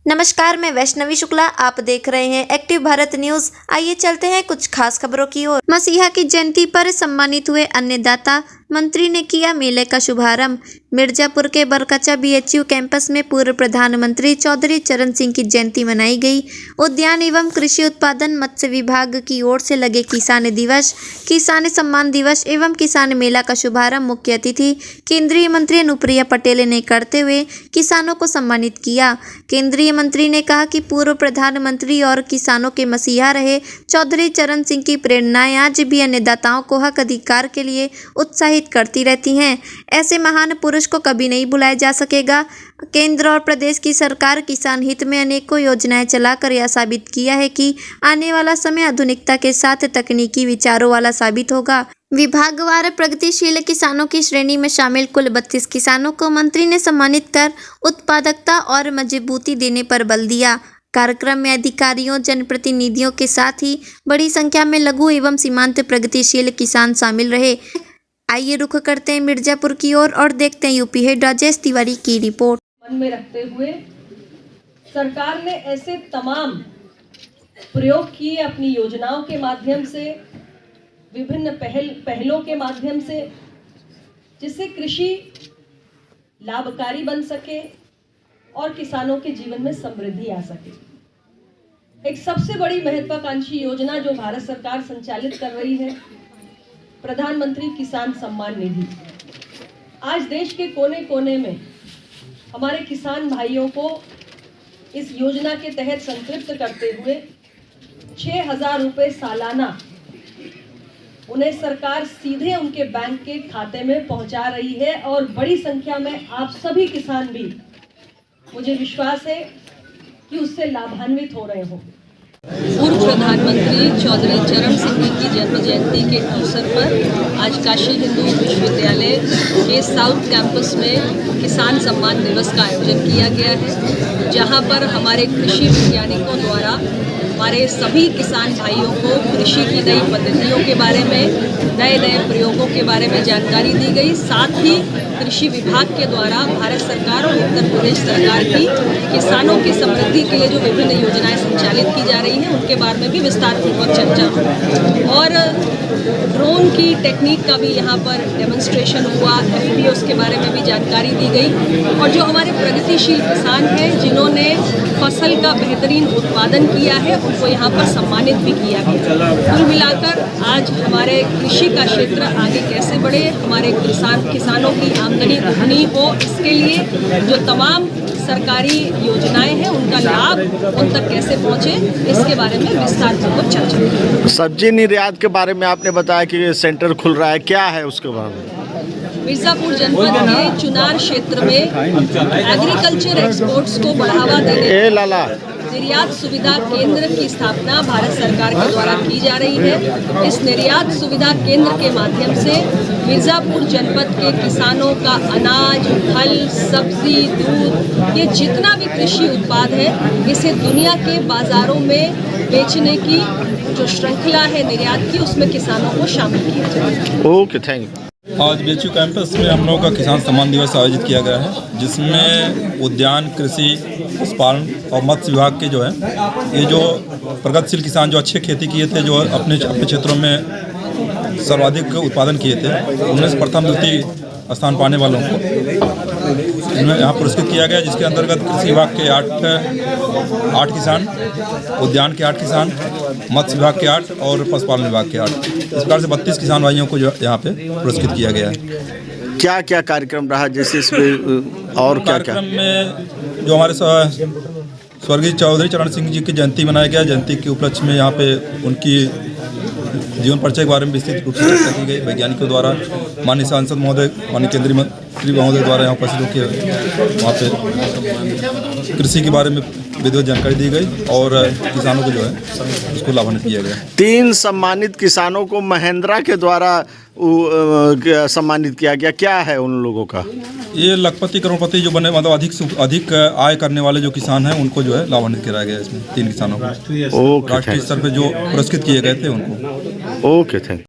नमस्कार, मैं वैष्णवी शुक्ला। आप देख रहे हैं एक्टिव भारत न्यूज। आइए चलते हैं कुछ खास खबरों की ओर। मसीहा की जयंती पर सम्मानित हुए अन्नदाता मंत्री ने किया मेले का शुभारंभ। मिर्जापुर के बरकच्चा बीएचयू कैंपस में पूर्व प्रधानमंत्री चौधरी चरण सिंह की जयंती मनाई गई। उद्यान एवं कृषि उत्पादन मत्स्य विभाग की ओर से लगे किसान दिवस, किसान सम्मान दिवस एवं किसान मेला का शुभारंभ मुख्य अतिथि केंद्रीय मंत्री अनुप्रिया पटेल ने करते हुए किसानों को सम्मानित किया। केंद्रीय मंत्री ने कहा कि पूर्व प्रधानमंत्री और किसानों के मसीहा रहे चौधरी चरण सिंह की प्रेरणाएं आज भी अन्नदाताओं को हक अधिकार के लिए उत्साहित करती रहती हैं। ऐसे महान पुरुष को कभी नहीं भुलाया जा सकेगा। केंद्र और प्रदेश की सरकार किसान हित में अनेकों योजनाएं चलाकर यह साबित किया है कि आने वाला समय आधुनिकता के साथ तकनीकी विचारों वाला साबित होगा। विभागवार प्रगतिशील किसानों की श्रेणी में शामिल कुल 32 किसानों को मंत्री ने सम्मानित कर उत्पादकता और मजबूती देने पर बल दिया। कार्यक्रम में अधिकारियों, जनप्रतिनिधियों के साथ ही बड़ी संख्या में लघु एवं सीमांत प्रगतिशील किसान शामिल रहे। आइए रुख करते हैं मिर्जापुर की ओर और देखते हैं यूपी हेड राजेश तिवारी की रिपोर्ट। मन में रखते हुए सरकार ने ऐसे तमाम प्रयोग किए अपनी योजनाओं के माध्यम से, विभिन्न पहलों के माध्यम से, जिससे कृषि लाभकारी बन सके और किसानों के जीवन में समृद्धि आ सके। एक सबसे बड़ी महत्वाकांक्षी योजना जो भारत सरकार संचालित कर रही है, प्रधानमंत्री किसान सम्मान निधि। आज देश के कोने कोने में हमारे किसान भाइयों को इस योजना के तहत संतृप्त करते हुए 6,000 रुपये सालाना उन्हें सरकार सीधे उनके बैंक के खाते में पहुंचा रही है और बड़ी संख्या में आप सभी किसान भी, मुझे विश्वास है कि उससे लाभान्वित हो रहे हो। पूर्व प्रधानमंत्री चौधरी चरण सिंह की जन्म जयंती के अवसर पर आज काशी हिंदू विश्वविद्यालय के साउथ कैंपस में किसान सम्मान दिवस का आयोजन किया गया है, जहां पर हमारे कृषि वैज्ञानिकों द्वारा हमारे सभी किसान भाइयों को कृषि की नई पद्धतियों के बारे में, नए नए प्रयोगों के बारे में जानकारी दी गई। साथ ही कृषि विभाग के द्वारा भारत सरकार और उत्तर प्रदेश सरकार की किसानों की समृद्धि के लिए जो विभिन्न योजनाएं संचालित की जा रही हैं उनके बारे में भी विस्तारपूर्वक चर्चा हुई और ड्रोन की टेक्निक का भी यहाँ पर डेमोन्स्ट्रेशन हुआ। FPOs के बारे में भी जानकारी दी गई और जो हमारे प्रगतिशील किसान हैं जिन्होंने फसल का बेहतरीन उत्पादन किया है उनको यहाँ पर सम्मानित भी किया गया। कुल मिलाकर आज हमारे कृषि का क्षेत्र आगे कैसे बढ़े, हमारे किसानों की आमदनी दुगनी हो, इसके लिए जो तमाम सरकारी योजनाएं हैं उनका लाभ उन तक कैसे पहुंचे, इसके बारे में विस्तारपूर्वक चर्चा की। सब्जी निर्यात के बारे में आपने बताया कि सेंटर खुल रहा है, क्या है उसके बारे में? मिर्जापुर जनपद के चुनार क्षेत्र में एग्रीकल्चर एक्सपोर्ट्स को बढ़ावा देने निर्यात सुविधा केंद्र की स्थापना भारत सरकार के द्वारा की जा रही है। इस निर्यात सुविधा केंद्र के माध्यम से मिर्जापुर जनपद के किसानों का अनाज, फल, सब्जी, दूध, ये जितना भी कृषि उत्पाद है, इसे दुनिया के बाजारों में बेचने की जो श्रृंखला है निर्यात की, उसमें किसानों को शामिल किया जाए। Okay, thank you. आज बीएचयू कैंपस में हम लोगों का किसान सम्मान दिवस आयोजित किया गया है, जिसमें उद्यान, कृषि, पशुपालन और मत्स्य विभाग के जो है ये जो प्रगतिशील किसान जो अच्छे खेती किए थे, जो अपने क्षेत्रों में सर्वाधिक उत्पादन किए थे, उनमें से प्रथम द्वितीय स्थान पाने वालों को इनमें यहाँ पुरस्कृत किया गया, जिसके अंतर्गत कृषि विभाग के 8 किसान, उद्यान के 8 किसान, मत्स्य विभाग के 8 और पशुपालन विभाग के 8, इस प्रकार से 32 किसान भाइयों को जो यहाँ पे पुरस्कृत किया गया है। क्या क्या कार्यक्रम रहा, जैसे इसमें और क्या क्या? कार्यक्रम में जो हमारे स्वर्गीय चौधरी चरण सिंह जी की जयंती मनाया गया, जयंती के उपलक्ष्य में यहाँ पे उनकी जीवन परिचय के बारे में विस्तृत रूप से चर्चा की गई। वैज्ञानिकों द्वारा माननीय सांसद महोदय, माननीय केंद्रीय मंत्री महोदय द्वारा यहाँ उपस्थित होकर वहाँ पे कृषि के बारे में विधिवत जानकारी दी गई और किसानों को जो है उसको लाभान्वित किया गया। 3 सम्मानित किसानों को महिंद्रा के द्वारा सम्मानित किया गया। क्या है उन लोगों का? ये लखपति, करोड़पति जो बने, मतलब अधिक आय करने वाले जो किसान हैं उनको जो है लाभान्वित कराया गया इसमें 3 किसानों को। राष्ट्रीय स्तर पर जो पुरस्कृत किए गए थे उनको। Okay, thank you.